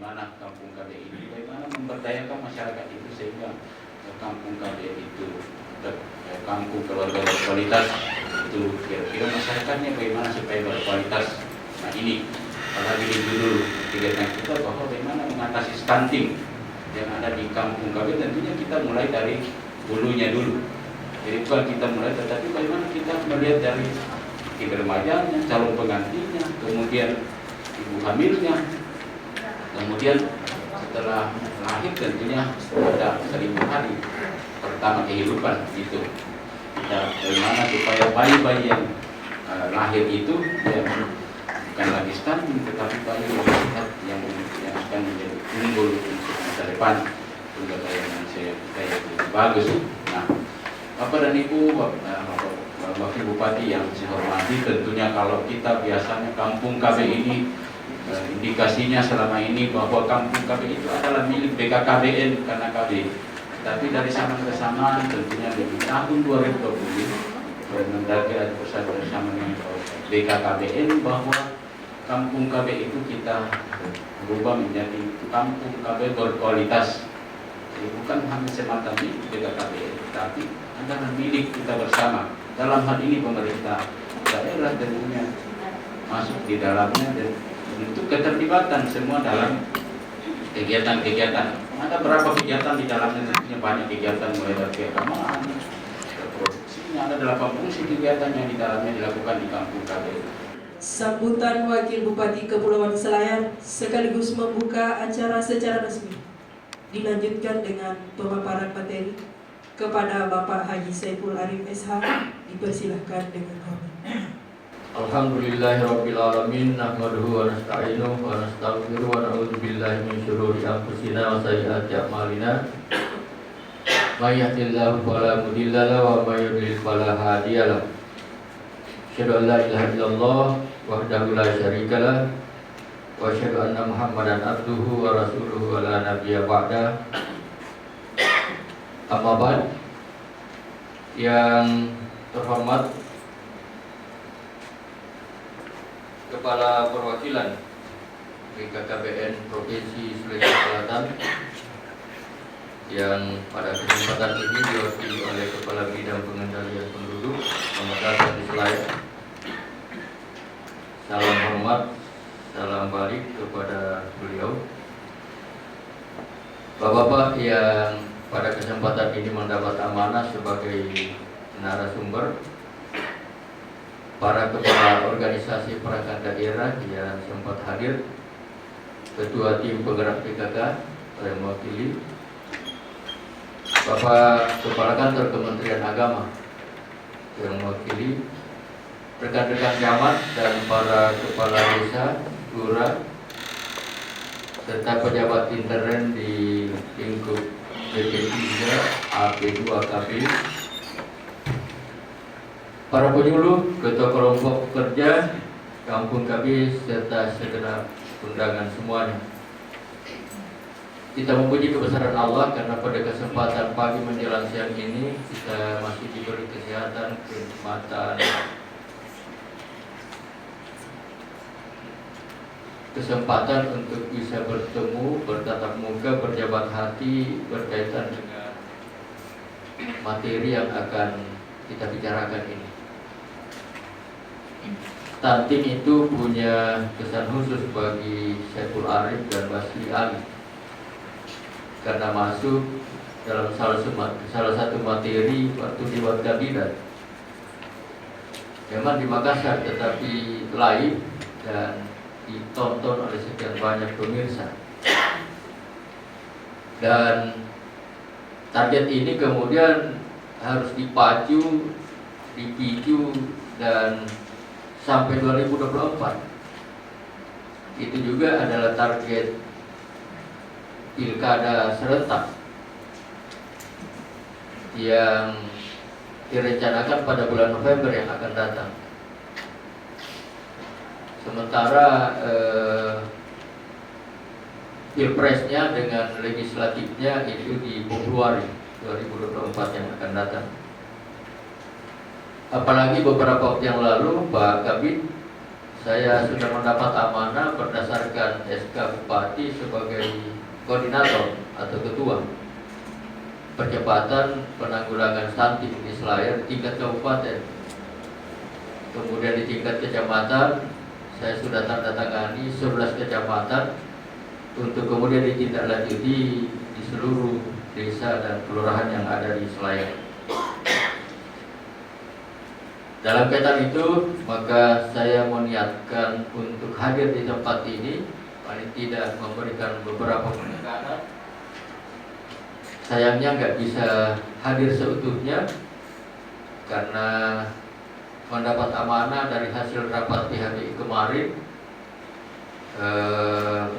bagaimana kampung KB ini, bagaimana memberdayakan masyarakat itu sehingga kampung KB itu kampung keluarga berkualitas itu kira-kira masyarakatnya bagaimana supaya berkualitas. Nah ini apalagi di judul kegiatan kita bahwa bagaimana mengatasi stunting yang ada di kampung KB, tentunya kita mulai dari hulunya dulu. Jadi bukan kita mulai, tetapi bagaimana kita melihat dari ibu remajanya, calon pengantinnya, kemudian ibu hamilnya, kemudian setelah lahir tentunya ada 1000 hari pertama kehidupan itu. Kita bagaimana supaya bayi-bayi yang lahir itu ya, bukan lagi stunting, tetapi bayi yang sehat yang akan menjadi unggul untuk masa depan, untuk yang saya bagus. Nah, Bapak dan Ibu, Wakil Bupati yang saya hormati, tentunya kalau kita biasanya kampung KB ini indikasinya selama ini bahwa kampung KB itu adalah milik BKKBN karena KB. Tapi dari zaman ke zaman tentunya di tahun 2020 Mendagri ada bersama dengan BKKBN bahwa kampung KB itu kita berubah menjadi kampung KB berkualitas. Jadi bukan hanya semata milik BKKBN, tapi adalah milik kita bersama. Dalam hal ini pemerintah daerah tentunya masuk di dalamnya dan untuk keterlibatan semua dalam kegiatan-kegiatan. Ada berapa kegiatan di dalamnya, tentunya banyak kegiatan mulai dari keagamaan, produksinya, ada 8 fungsi kegiatan yang di dalamnya dilakukan di kampung KB. Sambutan Wakil Bupati Kepulauan Selayar sekaligus membuka acara secara resmi dilanjutkan dengan pemaparan materi kepada Bapak Haji Saiful Arif SH. Dipersilahkan dengan hormat. Alhamdulillahirabbil alamin, nahmaduhu wa nasta'inuhu wa nastaghfiruh wa na'udzu billahi min syururi anfusina wa sayyiati a'malina. May yahdihillahu fala mudilla lahu wa may yudlil fala hadiya lahu. Asyhadu an la ilaha illallah wahdahu la syarika lah wa asyhadu anna Muhammadan abduhu wa rasuluhu wa la nabiyya ba'da. Amma ba'd. Yang terhormat Kepala Perwakilan BKKBN Provinsi Sulawesi Selatan yang pada kesempatan ini diwakili oleh Kepala Bidang Pengendalian Penduduk Pemekasan di Selayar. Salam hormat, salam balik kepada beliau. Bapak-bapak yang pada kesempatan ini mendapat amanah sebagai narasumber, para kepala organisasi perangkat daerah yang sempat hadir, ketua tim penggerak PKK saya mewakili, Bapak Kepala Kantor Kementerian Agama yang mewakili, rekan-rekan camat dan para kepala desa, lurah, serta pejabat intern di lingkup BP3, AP2KB, para penyuluh, ketua kelompok kerja, kampung KB, serta segenap undangan semuanya. Kita memuji kebesaran Allah karena pada kesempatan pagi menjelang siang ini kita masih diberi kesehatan, kesempatan untuk bisa bertemu, bertatap muka, berjabat hati berkaitan dengan materi yang akan kita bicarakan ini. Stunting itu punya kesan khusus bagi Saiful Arif dan Basri Ali karena masuk dalam salah satu materi waktu di kabinet. Memang di Makassar, tetapi live dan ditonton oleh sekian banyak pemirsa. Dan target ini kemudian harus dipicu dan sampai 2024. Itu juga adalah target pilkada serentak yang direncanakan pada bulan November yang akan datang. Sementara pilpresnya dengan legislatifnya itu di Februari 2024 yang akan datang. Apalagi beberapa waktu yang lalu Pak Kabid saya sudah mendapat amanah berdasarkan SK Bupati sebagai koordinator atau ketua percepatan penanggulangan stunting di Selayar di tingkat kabupaten. Kemudian di tingkat kecamatan saya sudah tanda tangani 11 kecamatan untuk kemudian ditindaklanjuti di seluruh desa dan kelurahan yang ada di Selayar. Dalam kaitan itu, maka saya meniatkan untuk hadir di tempat ini, paling tidak memberikan beberapa penekanan. Sayangnya nggak bisa hadir seutuhnya karena mendapat amanah dari hasil rapat PHBI kemarin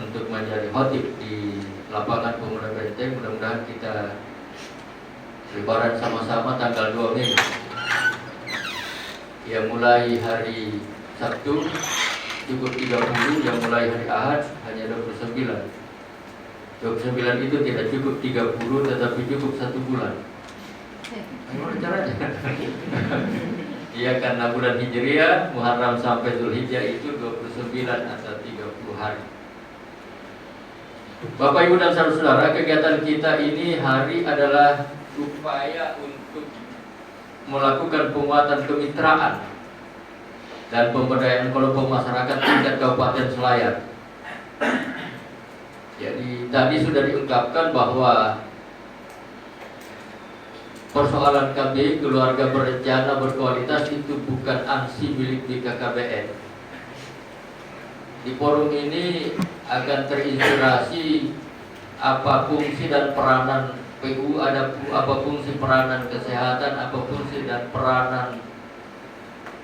untuk menjadi khotib di lapangan Pemuda Benteng. Mudah-mudahan kita lebaran sama-sama tanggal 2 Mei. Yang mulai hari Sabtu cukup 30, yang mulai hari Ahad hanya 29. 29 itu tidak cukup 30 tetapi cukup 1 bulan. Gimana caranya? Iya, karena bulan Hijriah Muharram sampai Zulhijjah itu 29 atau 30 hari. Bapak Ibu dan saudara-saudara, kegiatan kita ini hari adalah upaya untuk melakukan penguatan kemitraan dan pemberdayaan kelompok masyarakat tingkat Kabupaten Selayar. Jadi tadi sudah diungkapkan bahwa persoalan KB keluarga berencana berkualitas itu bukan aksi milik BKKBN. Di forum ini akan terinspirasi apa fungsi dan peranan PU, ada apa fungsi peranan kesehatan, apa fungsi dan peranan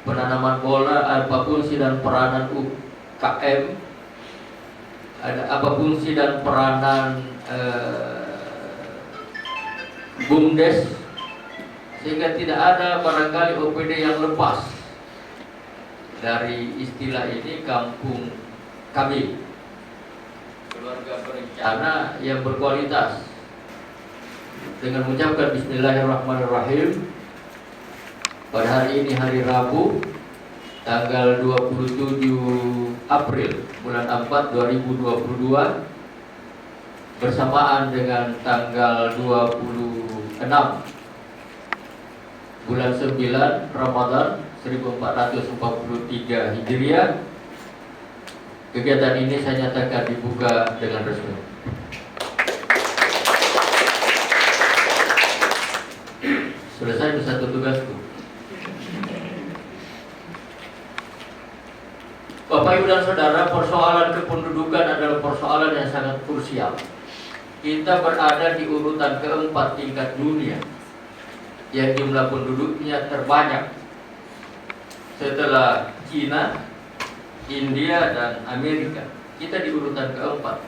penanaman bola, apa fungsi dan peranan UKM, ada apa fungsi dan peranan BUMDes, sehingga tidak ada barangkali OPD yang lepas dari istilah ini kampung kami, keluarga berencana yang berkualitas. Dengan mengucapkan Bismillahirrahmanirrahim, pada hari ini hari Rabu tanggal 27 April bulan 4 2022 bersamaan dengan tanggal 26 bulan 9 Ramadan 1443 Hijriah, kegiatan ini saya nyatakan dibuka dengan resmi. Selesai satu tugasku. Bapak Ibu dan Saudara, persoalan kependudukan adalah persoalan yang sangat krusial. Kita berada di urutan keempat tingkat dunia yang jumlah penduduknya terbanyak setelah Cina, India, dan Amerika. Kita di urutan keempat.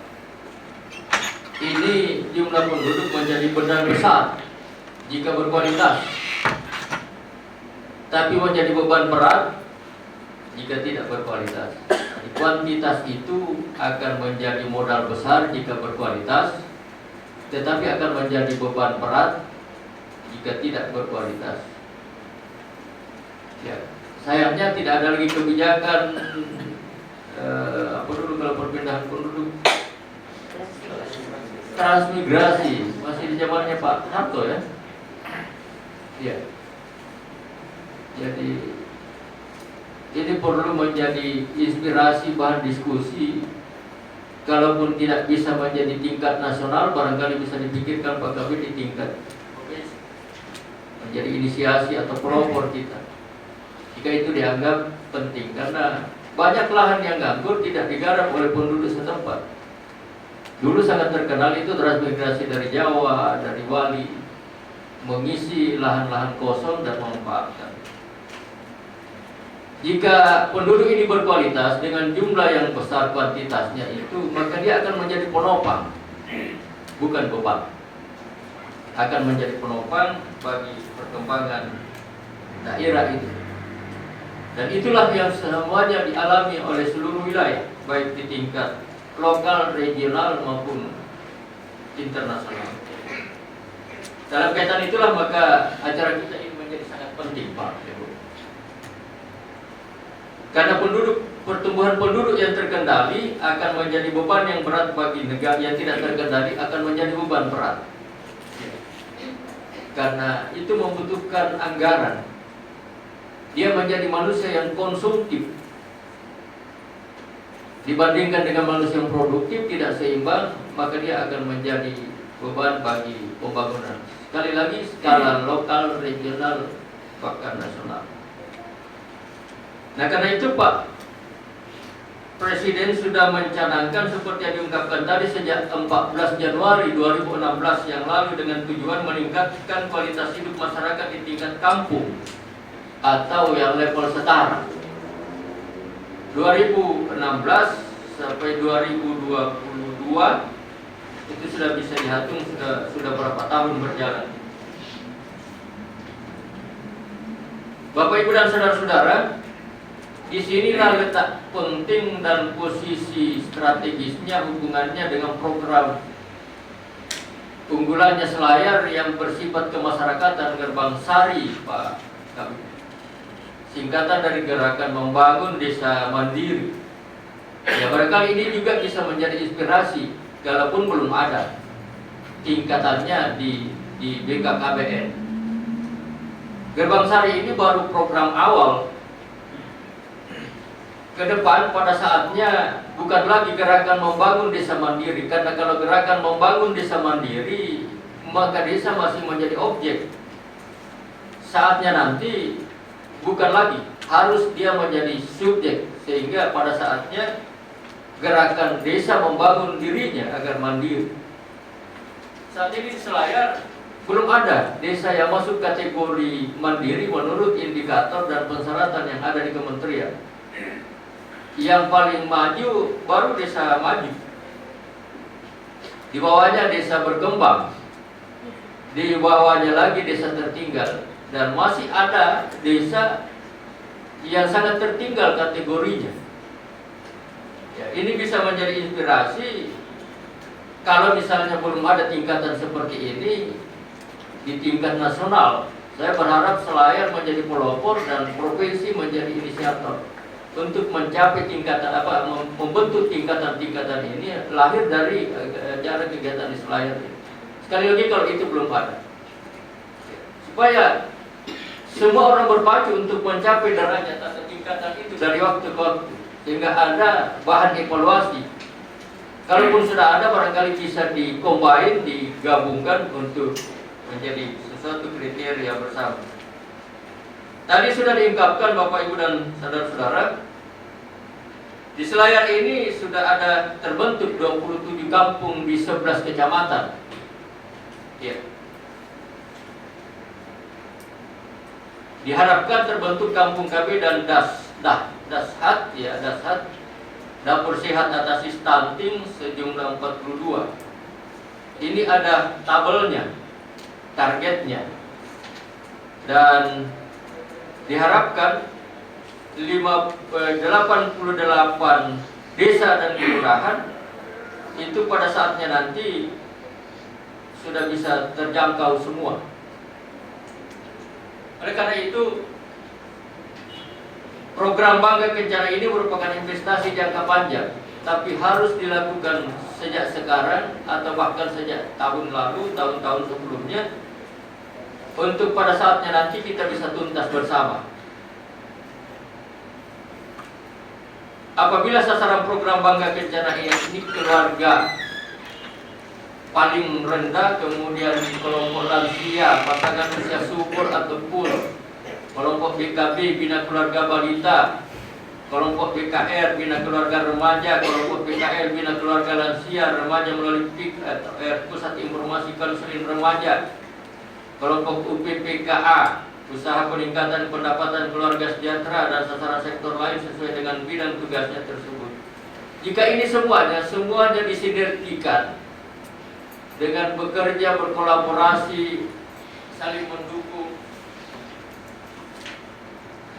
Ini jumlah penduduk menjadi benar besar jika berkualitas, tapi menjadi beban berat jika tidak berkualitas. Kuantitas itu akan menjadi modal besar jika berkualitas, tetapi akan menjadi beban berat jika tidak berkualitas. Ya, sayangnya tidak ada lagi kebijakan apa dulu kalau perpindahan penduduk, transmigrasi, masih di zamannya Pak Harto ya. Ya. Jadi ini perlu menjadi inspirasi bahan diskusi. Kalaupun tidak bisa menjadi tingkat nasional, barangkali bisa dipikirkan Pak Kabin di tingkat provinsi, menjadi inisiasi atau pelopor kita. Jika itu dianggap penting, karena banyak lahan yang nganggur tidak digarap oleh penduduk setempat. Dulu sangat terkenal itu transmigrasi dari Jawa, dari Bali, mengisi lahan-lahan kosong dan memanfaatkan. Jika penduduk ini berkualitas dengan jumlah yang besar kuantitasnya itu, maka dia akan menjadi penopang, bukan beban. Akan menjadi penopang bagi perkembangan daerah itu. Dan itulah yang semuanya dialami oleh seluruh wilayah, baik di tingkat lokal, regional maupun internasional. Dalam kaitan itulah maka acara kita ini menjadi sangat penting, Pak. Karena pertumbuhan penduduk yang terkendali akan menjadi beban yang berat bagi negara yang tidak terkendali akan menjadi beban berat. Karena itu membutuhkan anggaran. Dia menjadi manusia yang konsumtif dibandingkan dengan manusia yang produktif, tidak seimbang, maka dia akan menjadi beban bagi pembangunan. Sekali lagi skala lokal, regional, bahkan nasional. Nah, karena itu Pak Presiden sudah mencanangkan seperti yang diungkapkan tadi sejak 14 Januari 2016 yang lalu dengan tujuan meningkatkan kualitas hidup masyarakat di tingkat kampung atau yang level setara. 2016 sampai 2022 itu sudah bisa dihitung sudah berapa tahun berjalan. Bapak Ibu dan saudara-saudara, disinilah letak penting dan posisi strategisnya hubungannya dengan program unggulannya Selayar yang bersifat kemasyarakatan Gerbang Sari, Pak Kabit. Singkatan dari Gerakan Membangun Desa Mandiri. Ya, barangkali ini juga bisa menjadi inspirasi, walaupun belum ada tingkatannya di BKKBN. Gerbang Sari ini baru program awal. Ke depan pada saatnya bukan lagi Gerakan Membangun Desa Mandiri, karena kalau Gerakan Membangun Desa Mandiri maka desa masih menjadi objek. Saatnya nanti bukan lagi, harus dia menjadi subjek, sehingga pada saatnya gerakan desa membangun dirinya agar mandiri. Saat ini di Selayar belum ada desa yang masuk kategori mandiri menurut indikator dan persyaratan yang ada di kementerian. Yang paling maju baru desa maju, di bawahnya desa berkembang, di bawahnya lagi desa tertinggal, dan masih ada desa yang sangat tertinggal kategorinya. Ya, ini bisa menjadi inspirasi kalau misalnya belum ada tingkatan seperti ini di tingkat nasional. Saya berharap Selayar menjadi pelopor dan provinsi menjadi inisiator untuk mencapai tingkatan membentuk tingkatan-tingkatan ini lahir dari cara kegiatan di Selayar ini. Sekali lagi kalau itu belum ada, supaya semua orang berpacu untuk mencapai derajat atau tingkatan itu dari waktu ke waktu, sehingga ada bahan evaluasi. Kalaupun sudah ada, barangkali bisa dicombine, digabungkan untuk menjadi sesuatu kriteria bersama. Tadi sudah diungkapkan Bapak Ibu dan saudara-saudara, di Selayar ini sudah ada terbentuk 27 kampung di 11 kecamatan. Ya. Diharapkan terbentuk kampung KB dan dashat, dapur sehat atasi stunting sejumlah 42. Ini ada tabelnya, targetnya, dan diharapkan 88 desa dan kelurahan itu pada saatnya nanti sudah bisa terjangkau semua. Oleh karena itu, program Bangga Kencana ini merupakan investasi jangka panjang, tapi harus dilakukan sejak sekarang atau bahkan sejak tahun lalu, tahun-tahun sebelumnya, untuk pada saatnya nanti kita bisa tuntas bersama. Apabila sasaran program Bangga Kencana ini keluarga paling rendah, kemudian kelompok lansia, pasangan usia subur ataupun kelompok BKB Bina Keluarga Balita, kelompok BKR Bina Keluarga Remaja, kelompok BKL Bina Keluarga Lansia Remaja melalui PIK atau Pusat Informasi Konseling Remaja, kelompok UPPKA Usaha Peningkatan Pendapatan Keluarga Sejahtera, dan sasaran sektor lain sesuai dengan bidang tugasnya tersebut. Jika ini semuanya disinergikan dengan bekerja, berkolaborasi, saling mendukung,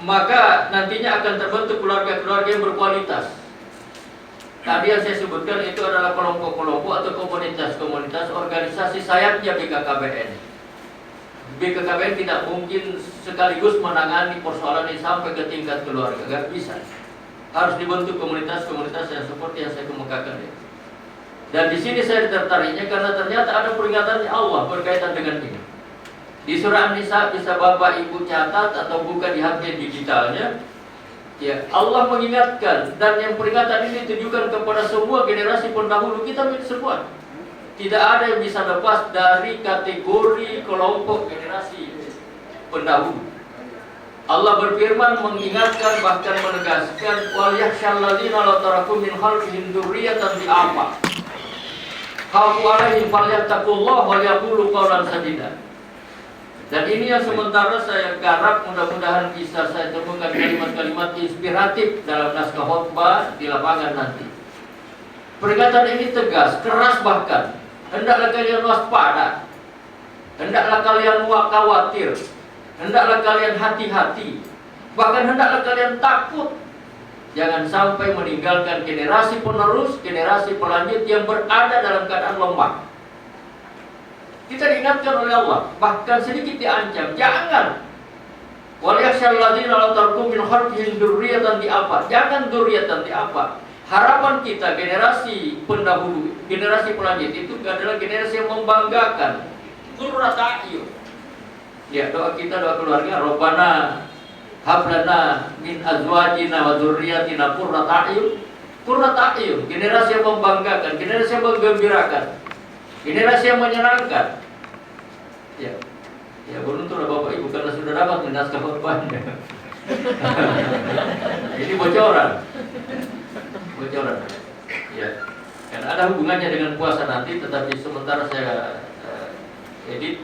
maka nantinya akan terbentuk keluarga-keluarga yang berkualitas. Tadi yang saya sebutkan itu adalah kelompok-kelompok atau komunitas-komunitas organisasi sayapnya BKKBN. BKKBN tidak mungkin sekaligus menangani persoalan ini sampai ke tingkat keluarga, nggak bisa. Harus dibentuk komunitas-komunitas yang seperti yang saya kemukakan ini. Dan di sini saya tertariknya karena ternyata ada peringatan Allah berkaitan dengan ini. Di surah An-Nisa bisa Bapak Ibu catat atau buka di HP digitalnya. Ya, Allah mengingatkan dan yang peringatan ini ditujukan kepada semua generasi pendahulu kita semua. Tidak ada yang bisa lepas dari kategori kelompok generasi pendahulu. Allah berfirman mengingatkan bahkan menegaskan wal yakhshal ladzina law taraku min khalfihim dzurriyyatan bi'afa khafu 'alaihim falyattaqullaha wal yaqulu qawlan sadida. Dan ini yang sementara saya garap, mudah-mudahan bisa saya temukan kalimat-kalimat inspiratif dalam naskah khotbah di lapangan nanti. Peringatan ini tegas, keras bahkan. Hendaklah kalian waspada, hendaklah kalian khawatir, hendaklah kalian hati-hati, bahkan hendaklah kalian takut. Jangan sampai meninggalkan generasi penerus, generasi pelanjut yang berada dalam keadaan lemah. Kita diingatkan oleh Allah, bahkan sedikit diancam, jangan. Wal yakhshal ladzina law taraku min khalfihim dzurriyyatan di'afa. Jangan dzurriyyatan di'afa. Harapan kita generasi pendahulu, generasi pelanjut itu adalah generasi yang membanggakan. Qurrata a'yun. Ya, doa kita, doa keluarga, Rabbana hab lana min azwajina wa dzurriyyatina qurrata a'yun. Qurrata a'yun, generasi yang membanggakan, generasi yang menggembirakan, generasi yang menyenangkan. Ya. Ya, beruntunglah Bapak Ibu karena sudah dapat naskah khotbahnya. Ini bocoran. Ya, dan ada hubungannya dengan puasa nanti, tetapi sementara saya edit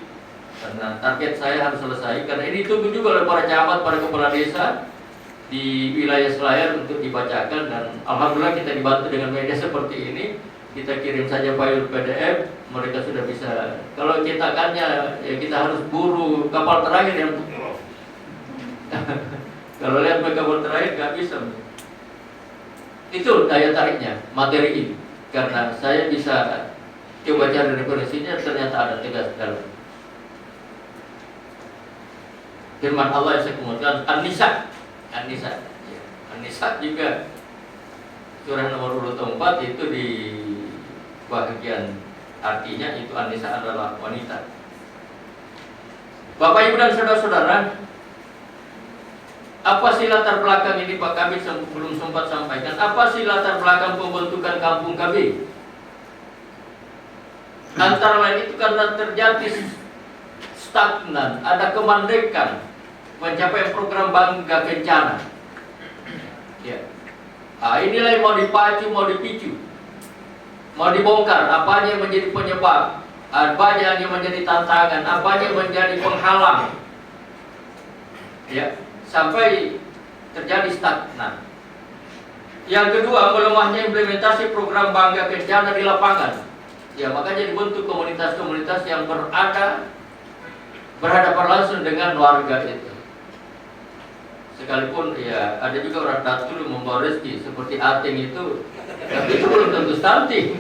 karena target saya harus selesai. Karena ini ditunggu juga oleh para camat, para kepala desa di wilayah Selayar untuk dibacakan, dan alhamdulillah kita dibantu dengan media seperti ini. Kita kirim saja file PDF, mereka sudah bisa. Kalau cetakannya, ya kita harus buru kapal terakhir yang kalau lihat kapal terakhir nggak bisa. Itu daya tariknya materi ini, karena saya bisa coba cari referensinya, ternyata ada tegas dalam firman Allah yang saya kemudian An-Nisa ya. An-Nisa juga surah nomor 24 itu di bagian artinya itu An-Nisa adalah wanita. Bapak Ibu dan saudara-saudara, apa sih latar belakang ini Pak Kabid belum sempat sampaikan? Apa sih latar belakang pembentukan Kampung KB? Antara lain itu karena terjadi stagnan, ada kemandekan mencapai program Bangga Kencana. Ya. Nah, inilah yang mau dipacu, mau dipicu, mau dibongkar. Apanya yang menjadi penyebab, apanya yang menjadi tantangan, apanya yang menjadi penghalang. Ya. Sampai terjadi stagnan. Yang kedua, melemahnya implementasi program Bangga Kencana di lapangan. Ya, makanya dibentuk komunitas-komunitas yang berhadapan langsung dengan warga itu. Sekalipun ya ada juga orang Datul yang membawa rezeki seperti Ateng itu, tapi itu belum tentu stunting.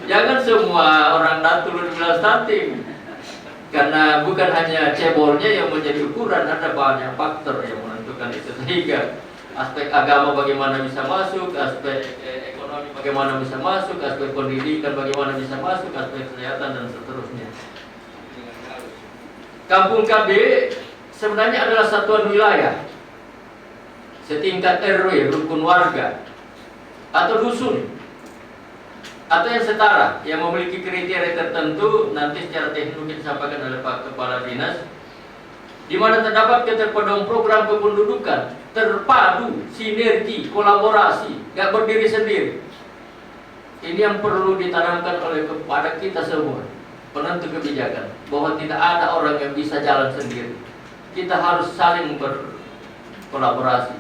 Jangan semua orang Datul bilang stunting. Karena bukan hanya cebolnya yang menjadi ukuran, ada banyak faktor yang menentukan itu. Sehingga aspek agama bagaimana bisa masuk, aspek ekonomi bagaimana bisa masuk, aspek pendidikan bagaimana bisa masuk, aspek kesehatan dan seterusnya. Kampung KB sebenarnya adalah satuan wilayah setingkat RW, rukun warga, atau dusun, atau yang setara, yang memiliki kriteria tertentu. Nanti secara teknis mungkin disampaikan oleh Pak Kepala Dinas, di mana terdapat keterpaduan program kependudukan, terpadu, sinergi, kolaborasi, gak berdiri sendiri. Ini yang perlu ditanamkan oleh kepada kita semua, penentu kebijakan, bahwa tidak ada orang yang bisa jalan sendiri. Kita harus saling berkolaborasi,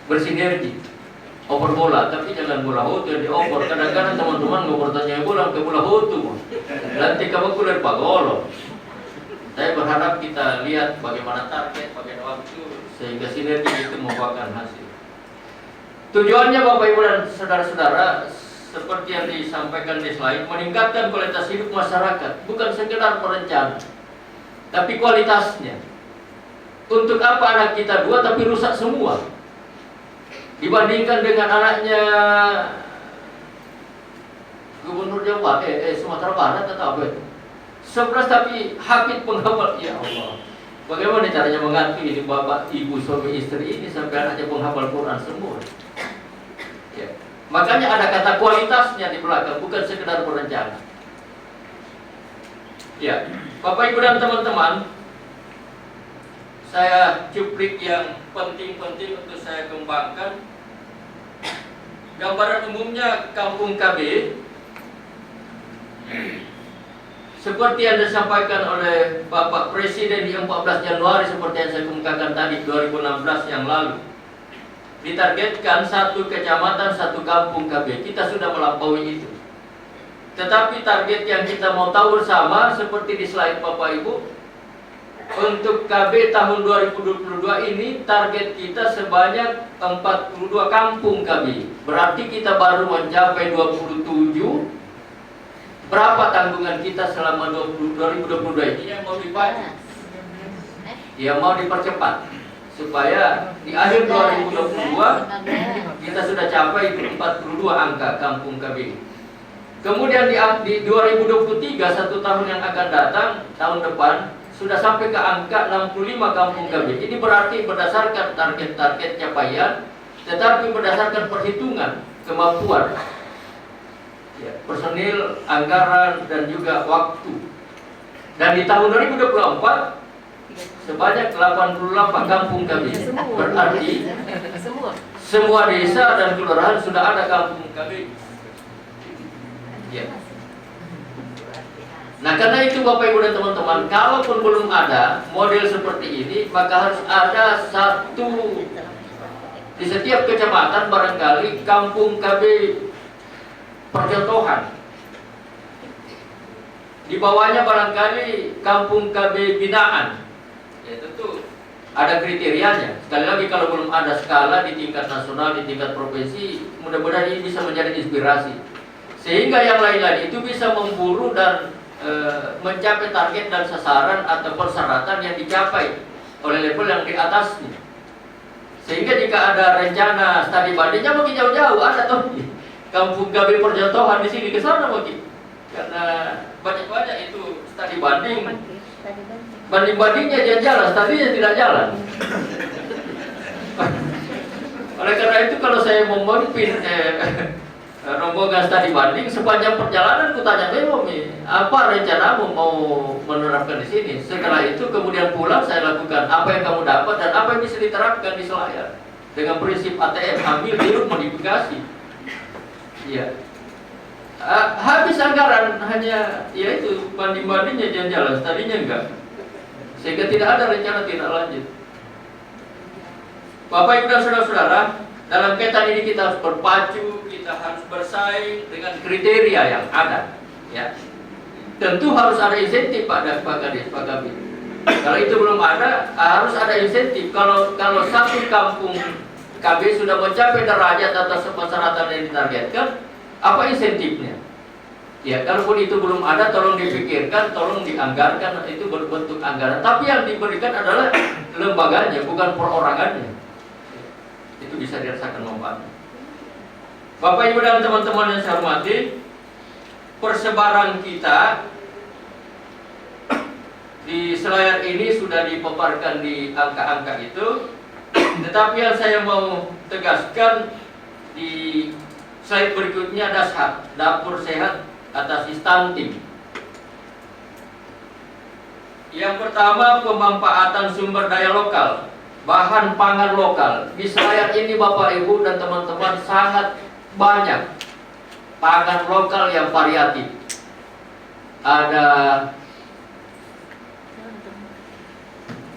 bersinergi. Oper bola, tapi jangan bola hotu yang dioper. Kadang-kadang teman-teman mau bertanya bola ke bola hotu, nanti kamu kuliah pagolo. Saya berharap kita lihat bagaimana target, bagaimana waktu, sehingga sinergi itu membuahkan hasil. Tujuannya Bapak Ibu dan saudara-saudara, seperti yang disampaikan di slide, meningkatkan kualitas hidup masyarakat, bukan sekedar perencana. tapi kualitasnya. Untuk apa anak kita 2 tapi rusak semua? Dibandingkan dengan anaknya Gubernur Jawa, Sumatera Barat atau apa itu? 11 tapi hafid penghafal. Ya Allah, bagaimana caranya mengatur ini bapak, ibu, suami, istri ini sampai anaknya penghafal Quran semua? Ya. Makanya ada kata kualitasnya di belakang, bukan sekedar berencana. Ya, Bapak Ibu dan teman-teman, saya cuplik yang penting-penting untuk saya kembangkan. Gambaran umumnya Kampung KB seperti yang disampaikan oleh Bapak Presiden di 14 Januari seperti yang saya kemukakan tadi 2016 yang lalu. Ditargetkan 1 kecamatan 1 kampung KB. Kita sudah melampaui itu. Tetapi target yang kita mau tahu bersama seperti di slide Bapak Ibu, untuk KB tahun 2022 ini target kita sebanyak 42 kampung KB. Berarti kita baru mencapai 27. Berapa tanggungan kita selama 2022 ini yang mau dipacu? Yang mau dipercepat supaya di akhir 2022 kita sudah capai 42 angka kampung KB. Kemudian di 2023, 1 tahun yang akan datang, tahun depan, sudah sampai ke angka 65 kampung KB. Ini berarti berdasarkan target-target capaian, tetapi berdasarkan perhitungan kemampuan ya, personil, anggaran, dan juga waktu. Dan di tahun 2024, sebanyak 88 kampung KB. Berarti semua desa dan kelurahan sudah ada kampung KB. Ya. Nah, karena itu Bapak Ibu dan teman-teman, kalaupun belum ada model seperti ini, maka harus ada satu di setiap kecamatan barangkali kampung KB percontohan. Di bawahnya barangkali kampung KB binaan. Ya, tentu ada kriterianya. Sekali lagi kalau belum ada skala di tingkat nasional, di tingkat provinsi, mudah-mudahan ini bisa menjadi inspirasi. Sehingga yang lain-lain itu bisa memburu dan mencapai target dan sasaran atau persyaratan yang dicapai oleh level yang di atasnya. Sehingga jika ada rencana studi bandingnya mungkin jauh-jauh ada tuh kampung KB percontohan di sini ke sana mungkin. Karena banyak-banyak itu studi banding. Banding-bandingnya jalan, studinya tidak jalan. Oleh karena itu kalau saya mau memimpin rombongan studi banding, sepanjang perjalanan kutanya Bemomi, apa rencanamu mau menerapkan di sini? Setelah itu kemudian pulang saya lakukan apa yang kamu dapat dan apa yang bisa diterapkan di Selayar dengan prinsip ATM, ambil tiru modifikasi. Iya. Habis anggaran hanya yaitu banding-bandingnya jalan-jalan, studinya enggak, sehingga tidak ada rencana tidak lanjut. Bapak Ibu dan saudara-saudara, dalam kaitan ini kita harus berpacu, kita harus bersaing dengan kriteria yang ada. Ya, tentu harus ada insentif pada Pak Kades, Pak Kabit. Kalau itu belum ada, harus ada insentif. Kalau satu kampung KB sudah mencapai derajat atas persyaratan yang ditargetkan, apa insentifnya? Ya, kalaupun itu belum ada, tolong dipikirkan, tolong dianggarkan, itu berbentuk anggaran. Tapi yang diberikan adalah lembaganya, bukan perorangannya. Itu bisa dirasakan manfaatnya. Bapak Ibu dan teman-teman yang saya hormati, persebaran kita di Selayar ini sudah dipaparkan di angka-angka itu. Tetapi yang saya mau tegaskan di slide berikutnya, DASHAT, Dapur Sehat Atasi Stunting. Yang pertama, pemanfaatan sumber daya lokal, bahan pangan lokal. Di Selayar ini Bapak Ibu dan teman-teman sangat banyak pangan lokal yang variatif. Ada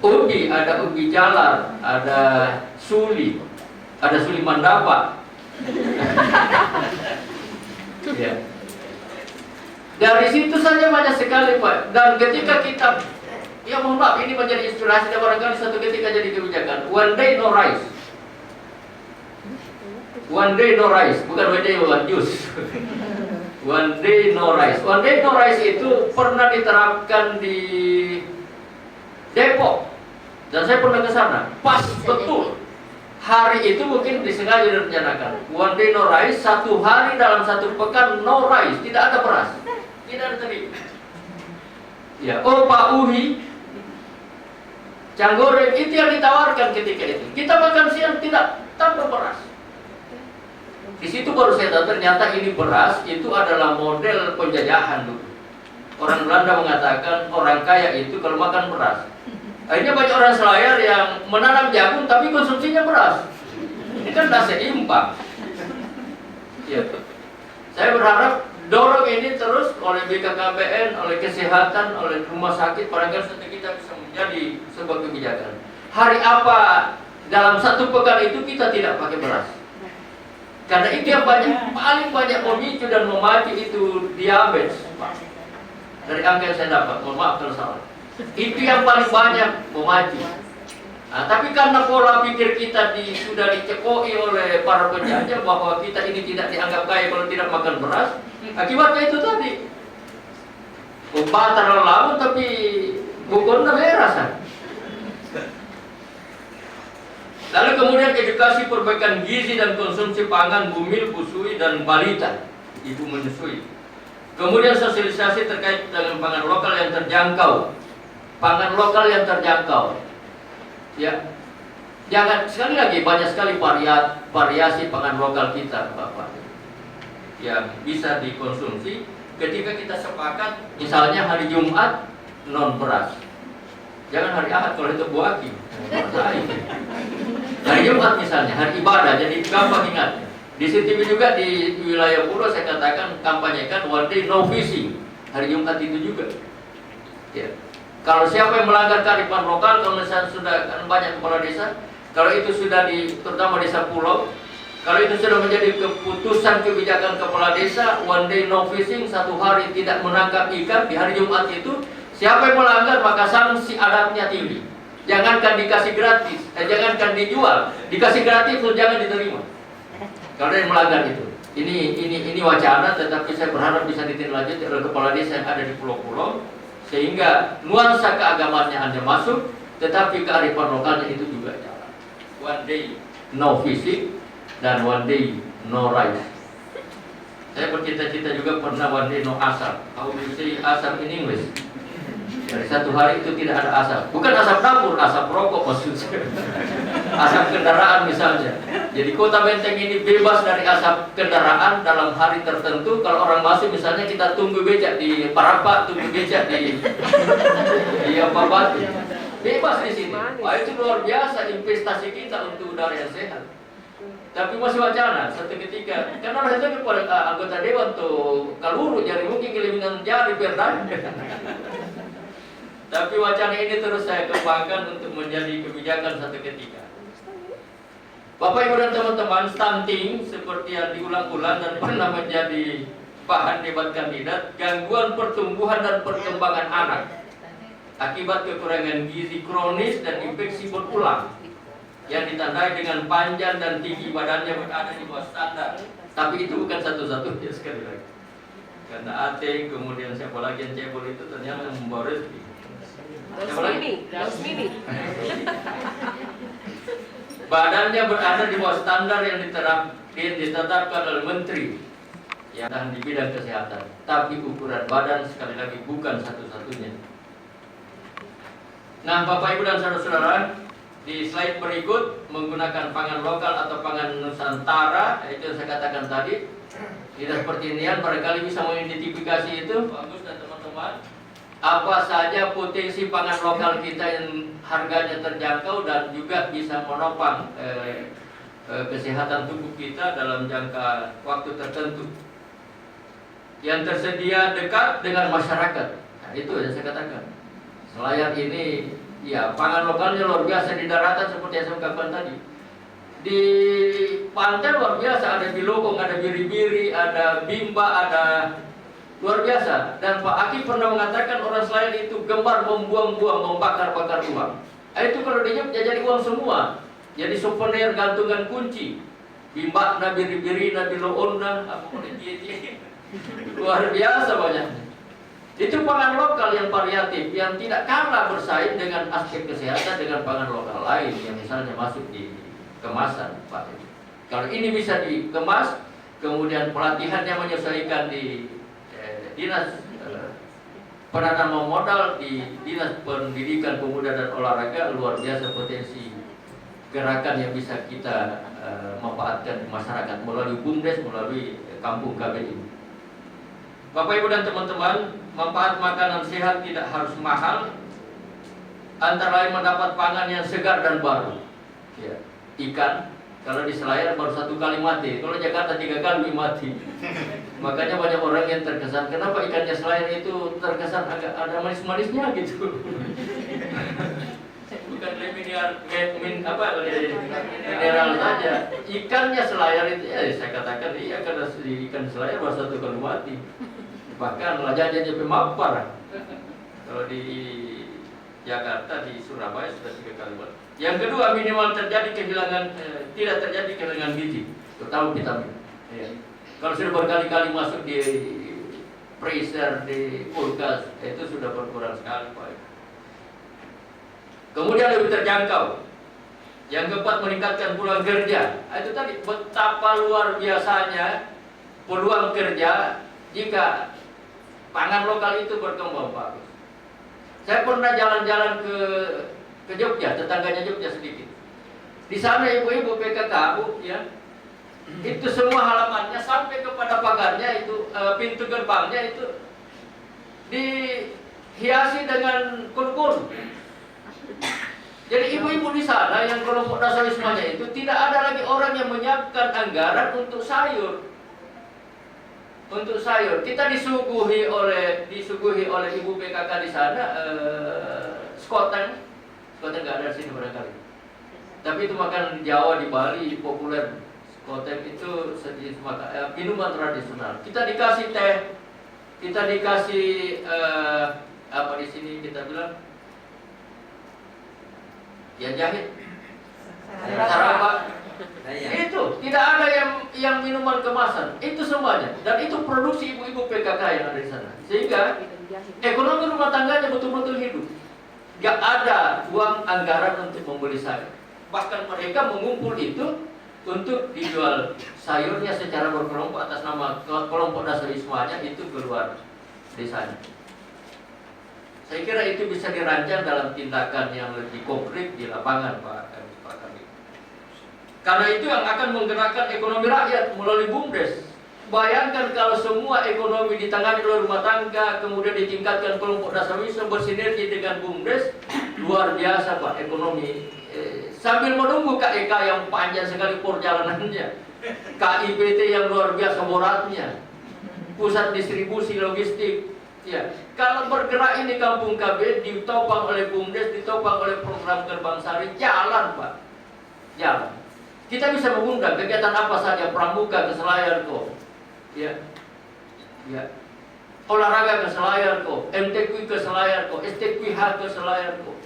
ubi, ada ubi jalar, ada suli mandapa. Ya. Dari situ saja banyak sekali Pak. Dan ketika kita, ya mohon maaf, ini menjadi inspirasi dan barangkali satu ketika jadi kebijakan. One day no rice. One day no rice, bukan one day one juice. One day no rice. One day no rice itu pernah diterapkan di Depok, dan saya pernah ke sana, pas betul. Hari itu mungkin disengaja direncanakan. One day no rice, 1 hari dalam 1 pekan no rice, tidak ada beras, tidak ada terigu. Ya, oh Pak Uhi, canggoreng itu yang ditawarkan ketika itu. Kita makan siang tidak tanpa beras. Di situ baru saya tahu ternyata ini beras itu adalah model penjajahan dulu. Orang Belanda mengatakan orang kaya itu kalau makan beras. Akhirnya banyak orang Selayar yang menanam jagung tapi konsumsinya beras. Ini kan tidak seimbang. Ya. Saya berharap dorong ini terus oleh BKKBN, oleh kesehatan, oleh rumah sakit, barangkali suatu kita bisa menjadi sebuah kebijakan. Hari apa dalam 1 pekan itu kita tidak pakai beras? Karena itu yang paling banyak memicu dan memacu itu diabetes, Pak. Dari angka yang saya dapat, mohon maaf kalau salah. Itu yang paling banyak memacu. Nah, tapi karena pola pikir kita sudah dicekoi oleh para penjajah bahwa kita ini tidak dianggap kaya kalau tidak makan beras, akibatnya itu tadi. Obat terlalu lama tapi bukannya merah. Lalu kemudian edukasi perbaikan gizi dan konsumsi pangan bumil, busui, dan balita, ibu menyusui. Kemudian sosialisasi terkait dengan pangan lokal yang terjangkau. Pangan lokal yang terjangkau. Ya, jangan sekali lagi banyak sekali variasi pangan lokal kita, Bapak, yang bisa dikonsumsi. Ketika kita sepakat, misalnya hari Jumat non beras, jangan hari Ahad kalau itu buaki. Hari Jumat misalnya, hari ibadah, jadi gampang ingat. Di CTV juga di wilayah Pulau saya katakan kampanyekan one day no fishing. Hari Jumat itu juga. Ya. Kalau siapa yang melanggar kearifan lokal, kalau misalnya sudah kan banyak kepala desa, kalau itu sudah terutama desa pulau, kalau itu sudah menjadi keputusan kebijakan kepala desa, one day no fishing, 1 hari tidak menangkap ikan di hari Jumat itu, siapa yang melanggar maka sanksi adatnya tinggi. Jangankan dikasih gratis, jangankan dijual, dikasih gratis pun jangan diterima. Kalau yang melanggar itu, ini wacana, tetapi saya berharap bisa ditindaklanjuti oleh kepala desa yang ada di pulau-pulau, sehingga nuansa keagamannya Anda masuk, tetapi kearifan lokalnya itu juga jalan. One day no fishing dan one day no rice. Saya bercita-cita juga pernah one day no asap. How do you say asap in English? Dari 1 hari itu tidak ada asap. Bukan asap dapur, asap rokok maksudnya. Asap kendaraan misalnya. Jadi Kota Benteng ini bebas dari asap kendaraan dalam hari tertentu. Kalau orang masuk misalnya kita tunggu becak di Parapat, tunggu becak di apa Batu. Bebas di sini. Wah, itu luar biasa investasi kita untuk udara yang sehat. Tapi masih wacana satu ketika. Karena orang itu kepada anggota dewan tuh kaluru jadi mungkin keliminan jari perda. Tapi wacana ini terus saya kembangkan untuk menjadi kebijakan satu ketika. Bapak Ibu dan teman-teman, stunting seperti yang diulang-ulang dan pernah menjadi bahan debat kandidat, gangguan pertumbuhan dan perkembangan anak akibat kekurangan gizi kronis dan infeksi berulang yang ditandai dengan panjang dan tinggi badannya berada di bawah standar. Tapi itu bukan satu-satunya sekali lagi. Karena Ateng, kemudian siapa lagi yang cebol itu ternyata membawa rezeki. Badannya berada di bawah standar yang ditetapkan oleh menteri yang di bidang kesehatan. Tapi ukuran badan sekali lagi bukan satu-satunya. Nah, Bapak Ibu dan saudara-saudara, di slide berikut menggunakan pangan lokal atau pangan Nusantara, itu yang saya katakan tadi. Tidak seperti ini, barangkali bisa mengidentifikasi itu, bagus dan teman-teman. Apa saja potensi pangan lokal kita yang harganya terjangkau dan juga bisa menopang kesehatan tubuh kita dalam jangka waktu tertentu. Yang tersedia dekat dengan masyarakat. Nah, itu yang saya katakan. Selayar ini, ya pangan lokalnya luar biasa di daratan seperti yang saya ungkapkan tadi. Di pantai luar biasa, ada bilokong, ada biri-biri, ada bimba, ada luar biasa. Dan Pak Aki pernah mengatakan orang Selayar itu gemar membuang-buang, membakar-bakar uang. Itu kalau dinyup jadi uang semua. Jadi souvenir gantungan kunci. Bimba, na biri-biri, na biloon na, apa boleh dia. Luar biasa banyaknya. Itu pangan lokal yang variatif, yang tidak kalah bersaing dengan aspek kesehatan dengan pangan lokal lain yang misalnya masuk di kemasan, Pak. Kalau ini bisa dikemas, kemudian pelatihannya menyesuaikan di dinas penanaman modal, di dinas pendidikan pemuda dan olahraga, luar biasa potensi gerakan yang bisa kita manfaatkan di masyarakat melalui BUMDes, melalui kampung KB ini. Bapak Ibu dan teman-teman, manfaat makanan sehat tidak harus mahal. Antara lain mendapat pangan yang segar dan baru. Ya, ikan, kalau di Selayar baru 1 kali mati, kalau Jakarta 3 kali mati. Makanya banyak orang yang terkesan, kenapa ikannya Selayar itu terkesan agak ada manis-manisnya gitu. Bukan mineral saja. Ikannya Selayar itu ya saya katakan iya, karena ikan Selayar baru 1 kali mati. Bahkan lajanya jadi mapar. Kalau di Jakarta, di Surabaya sudah 3 kali mati. Yang kedua, minimal terjadi tidak terjadi kehilangan gizi, terutama vitamin. Ya. Kalau sudah berkali-kali masuk di freezer, di kulkas, itu sudah berkurang sekali, Pak. Kemudian lebih terjangkau. Yang keempat, meningkatkan peluang kerja. Itu tadi betapa luar biasanya peluang kerja jika pangan lokal itu berkembang, Pak. Saya pernah jalan-jalan ke Jogja, tetangganya Jogja sedikit. Di sana ibu-ibu PKK, Bu, ya, itu semua halamannya sampai kepada pagarnya itu, pintu gerbangnya itu dihiasi dengan kun-kun. Jadi ibu-ibu di sana yang kelompok dasawismanya itu tidak ada lagi orang yang menyiapkan anggaran untuk sayur. Untuk sayur, kita disuguhi oleh ibu PKK di sana skoten nggak ada di sini barangkali. Tapi itu makanan di Jawa, di Bali populer. Skoten itu sejenis minuman tradisional. Kita dikasih teh, kita dikasih apa di sini kita bilang ya jahit, sarapa. Itu tidak ada yang minuman kemasan, itu semuanya, dan itu produksi ibu-ibu PKK yang ada di sana, sehingga ekonomi rumah tangganya betul-betul hidup. Gak ada uang anggaran untuk membeli sayur, bahkan mereka mengumpul itu untuk dijual sayurnya secara berkelompok atas nama kelompok dasawismanya itu keluar desanya. Saya kira itu bisa dirancang dalam tindakan yang lebih konkret di lapangan, Pak Kabit. Karena itu yang akan menggerakkan ekonomi rakyat melalui BUMDes. Bayangkan kalau semua ekonomi ditangani oleh rumah tangga, kemudian ditingkatkan kelompok dasawisma bersinergi dengan BUMDes, luar biasa, Pak, ekonomi. Sambil menunggu KEK yang panjang sekali perjalanannya, KIPT yang luar biasa beratnya, pusat distribusi logistik. Ya, kalau bergerak ini kampung KB ditopang oleh BUMDes, ditopang oleh program Gerbang Sari, jalan, Pak, jalan. Kita bisa mengundang kegiatan apa saja, pramuka ke Selayar kok, ya, olahraga ke Selayar kok, MTQ ke Selayar kok, STQH ke Selayar kok.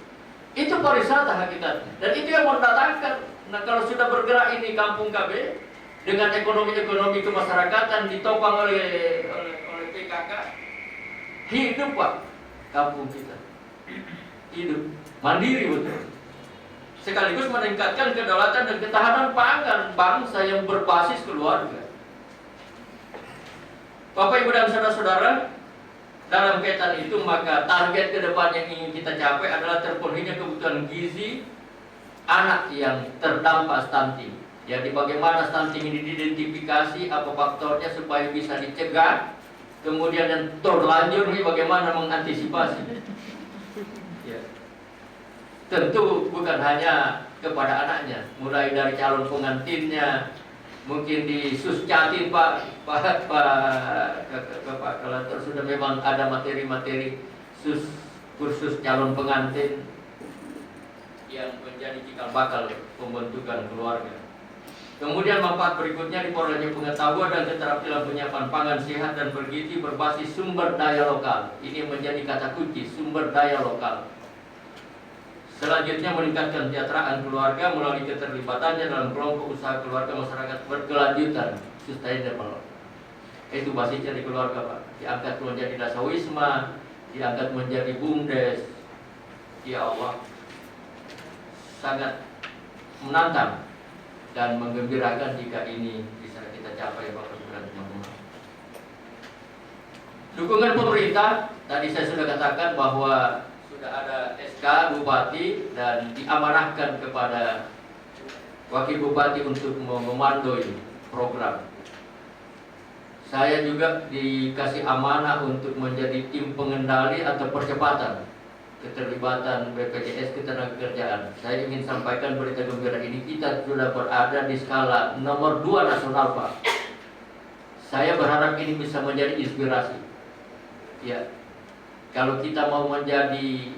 Itu pariwisata hakikatnya, dan itu yang mendatangkan. Nah, kalau sudah bergerak ini kampung KB dengan ekonomi kemasyarakatan ditopang oleh PKK, hidup, Pak, kampung kita hidup mandiri betul. Sekaligus meningkatkan kedaulatan dan ketahanan pangan bangsa yang berbasis keluarga. Bapak, Ibu, dan saudara-saudara, dalam kaitan itu maka target ke depan yang ingin kita capai adalah terpenuhinya kebutuhan gizi anak yang terdampak stunting. Jadi bagaimana stunting ini diidentifikasi, apa faktornya supaya bisa dicegah, kemudian yang terlanjur ini bagaimana mengantisipasi. Ya. Tentu bukan hanya kepada anaknya, mulai dari calon pengantinnya, mungkin di Suscatin, Pak kalau sudah memang ada materi-materi kursus calon pengantin yang menjadi cikal bakal pembentukan keluarga. Kemudian manfaat berikutnya diperoleh pengetahuan dan keterampilan penyiapan pangan sehat dan bergizi berbasis sumber daya lokal. Ini menjadi kata kunci, sumber daya lokal. Selanjutnya meningkatkan kesejahteraan keluarga melalui keterlibatannya dalam kelompok usaha keluarga masyarakat berkelanjutan, sustainable. Itu basisnya di keluarga, Pak. Diangkat menjadi dasawisma, diangkat menjadi BUMDes. Ya Allah, sangat menantang dan menggembirakan jika ini bisa kita capai Bapak Ibu dan teman-teman. Dukungan pemerintah, tadi saya sudah katakan bahwa sudah ada SK Bupati dan diamanahkan kepada Wakil Bupati untuk memandoi program. Saya juga dikasih amanah untuk menjadi tim pengendali atau percepatan keterlibatan BPJS Ketenagakerjaan. Saya ingin sampaikan berita gembira ini, kita sudah berada di skala nomor 2 nasional, Pak. Saya berharap ini bisa menjadi inspirasi. Ya, kalau kita mau menjadi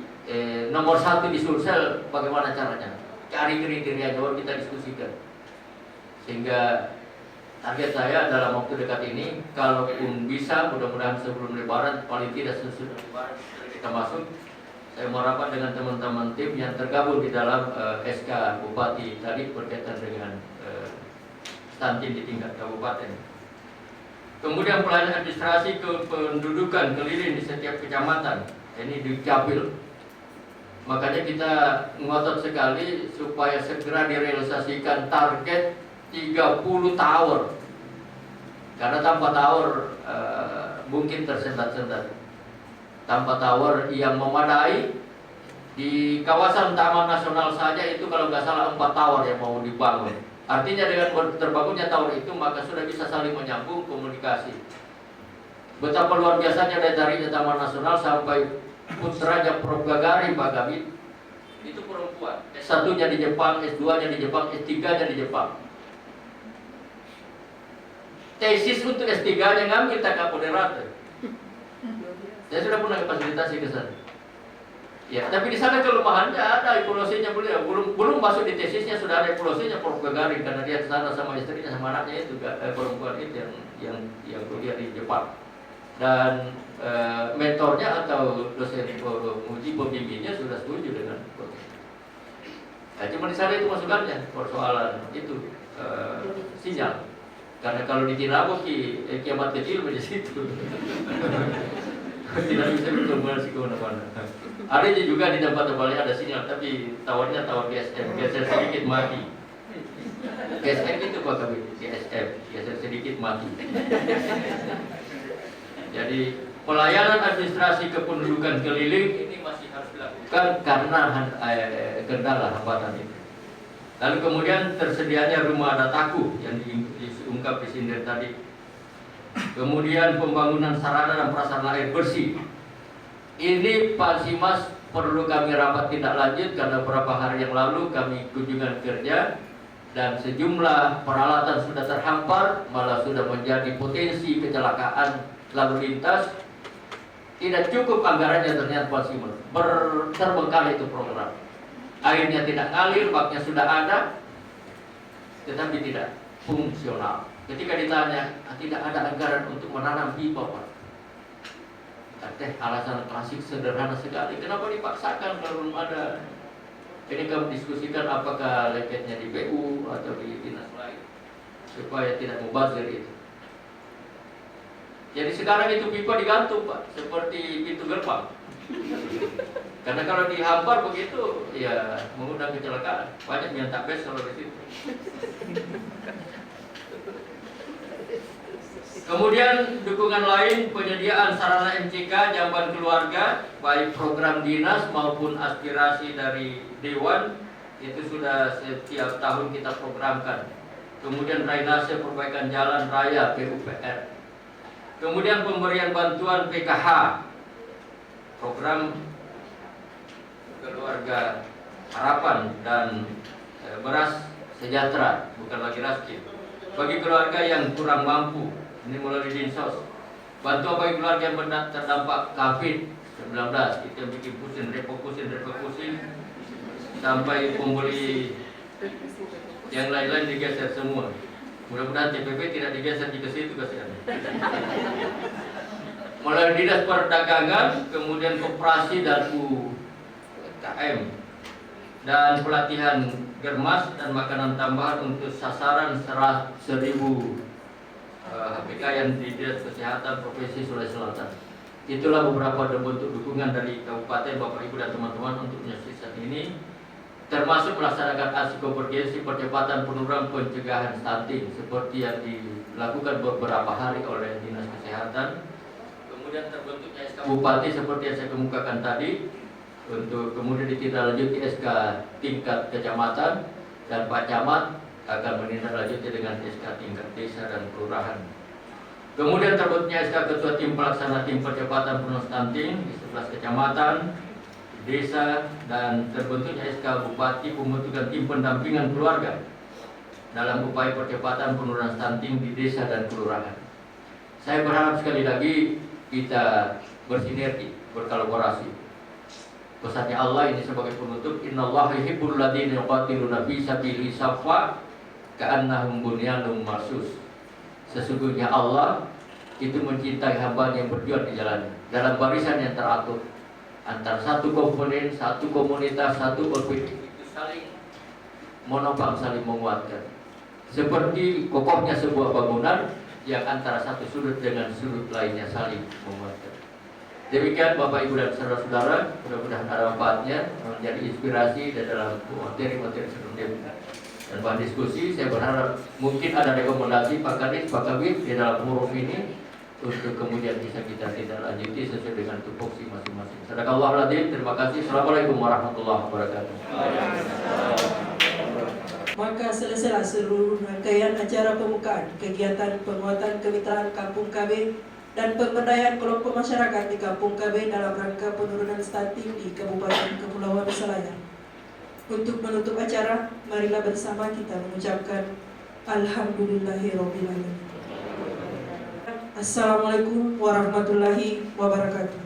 nomor 1 di Sulsel, bagaimana caranya? Cari kriteria baru kita diskusikan. Sehingga target saya dalam waktu dekat ini, kalaupun bisa, mudah-mudahan sebelum Lebaran, paling tidak sesudah Lebaran kita masuk. Saya mau rapat dengan teman-teman tim yang tergabung di dalam SK Bupati tadi berkaitan dengan stunting di tingkat kabupaten. Kemudian pelayanan administrasi kependudukan keliling di setiap kecamatan, ini di Capil. Makanya kita ngotot sekali supaya segera direalisasikan target 30 tower. Karena tanpa tower mungkin tersendat-sendat. Tanpa tower yang memadai, di kawasan Taman Nasional saja itu kalau nggak salah 4 tower yang mau dibangun. Artinya dengan terbangunnya tower itu maka sudah bisa saling menyambung komunikasi. Betapa luar biasanya dari Taman Nasional sampai putranya Prof. Gagarin, Pak Gabit, itu perempuan. S1-nya di Jepang, S2-nya di Jepang, S3-nya di Jepang. Tesis untuk S3-nya ngambil TK moderator. Saya sudah pernah fasilitasi ke sana. Ya, tapi di sana kelemahannya ada evaluasinya beliau. Belum masuk di tesisnya sudah ada evaluasinya Prof. Gagarin karena dia ke sana sama istrinya sama anaknya itu perempuan itu yang kuliah di Jepang. Dan mentornya atau dosen uji pembimbingnya sudah setuju dengan proses. Nah, cuma di sana itu masukannya persoalan itu sinyal. Karena kalau di Tinaboki kiamat kecil di situ. Tidak bisa berkomunikasi ke mana-mana. Ada juga di tempat-tempat lain ada sinyal, tapi tawarnya tawar GSM, geser sedikit mati. GSM itu Pak Kabit, GSM, geser sedikit mati. Jadi pelayanan administrasi kependudukan keliling ini masih harus dilakukan karena kendala hambatan itu. Lalu kemudian tersedianya rumah dataku yang diungkap di sini tadi. Kemudian pembangunan sarana dan prasarana air bersih. Ini Pak Simas perlu kami rapat tindak lanjut karena beberapa hari yang lalu kami kunjungan kerja dan sejumlah peralatan sudah terhampar, malah sudah menjadi potensi kecelakaan lalu lintas. Tidak cukup anggarannya ternyata Pak Simas. Terbengkalai itu program. Airnya tidak ngalir, baknya sudah ada, tetapi tidak fungsional. Ketika ditanya, tidak ada anggaran untuk menanam pipa, Pak. Alasan klasik sederhana sekali. Kenapa dipaksakan kalau belum ada? Ini kami diskusikan apakah leketnya di PU atau di dinas lain supaya tidak mubazir itu. Jadi sekarang itu pipa digantung, Pak, seperti pintu gerbang. Karena kalau dihampar begitu, ya mengundang kecelakaan. Banyak yang tak best kalau di situ. Kemudian dukungan lain penyediaan sarana MCK jamban keluarga baik program dinas maupun aspirasi dari Dewan itu sudah setiap tahun kita programkan. Kemudian drainase perbaikan jalan raya PUPR. Kemudian pemberian bantuan PKH program keluarga harapan dan beras sejahtera bukan lagi raskin bagi keluarga yang kurang mampu. Ini mulai di Dinsos. Bantu bagi keluarga yang terdampak COVID-19. Kita bikin refokusin sampai pembeli yang lain-lain digeser semua. Mudah-mudahan CPP tidak digeser di situ kasihan. Mulai dinas perdagangan, kemudian koperasi dan UKM dan pelatihan germas dan makanan tambahan untuk sasaran 1.000 HPK yang di Dinas Kesehatan Provinsi Sulawesi Selatan. Itulah beberapa bentuk dukungan dari Kabupaten, Bapak Ibu dan teman-teman untuk menyaksikan ini, termasuk melaksanakan aksi konvergensi percepatan penurunan pencegahan stunting seperti yang dilakukan beberapa hari oleh Dinas Kesehatan. Kemudian terbentuknya SK Bupati seperti yang saya kemukakan tadi, untuk kemudian ditindaklanjuti SK tingkat kecamatan, dan Pak Camat akan menindaklanjuti dengan SK tingkat desa dan kelurahan. Kemudian terbentuknya SK Ketua Tim Pelaksana Tim Percepatan Penurunan Stunting di 11 kecamatan, desa, dan terbentuknya SK Bupati pembentukan tim pendampingan keluarga dalam upaya percepatan penurunan stunting di desa dan kelurahan. Saya berharap sekali lagi kita bersinergi, berkolaborasi. Pesannya Allah ini sebagai penutup, innallaha yuhibbul ladzina yuqatiluna fi sabilihi saffa ka'annahum bunyanun marsus. Sesungguhnya Allah itu mencintai hamba yang berjuang di jalan dalam barisan yang teratur, antara satu komponen, satu komunitas, satu objektif itu saling menopang, saling menguatkan. Seperti kokohnya sebuah bangunan yang antara satu sudut dengan sudut lainnya saling menguatkan. Demikian Bapak Ibu dan saudara-saudara, mudah-mudahan ada manfaatnya, menjadi inspirasi dalam materi-materi sebelumnya. Dan bahan diskusi, saya berharap mungkin ada rekomendasi Pak Kadis, Pak Kabid di dalam forum ini untuk kemudian bisa kita tindak lanjuti sesuai dengan tupoksi masing-masing. Sadaqallahul adzim. Terima kasih. Assalamualaikum warahmatullahi wabarakatuh. Maka selesailah seluruh rangkaian acara pembukaan kegiatan penguatan kemitraan Kampung KB dan pemberdayaan kelompok masyarakat di Kampung KB dalam rangka penurunan stunting di Kabupaten Kepulauan Selayar. Untuk menutup acara, marilah bersama kita mengucapkan Alhamdulillahirrahmanirrahim. Assalamualaikum warahmatullahi wabarakatuh.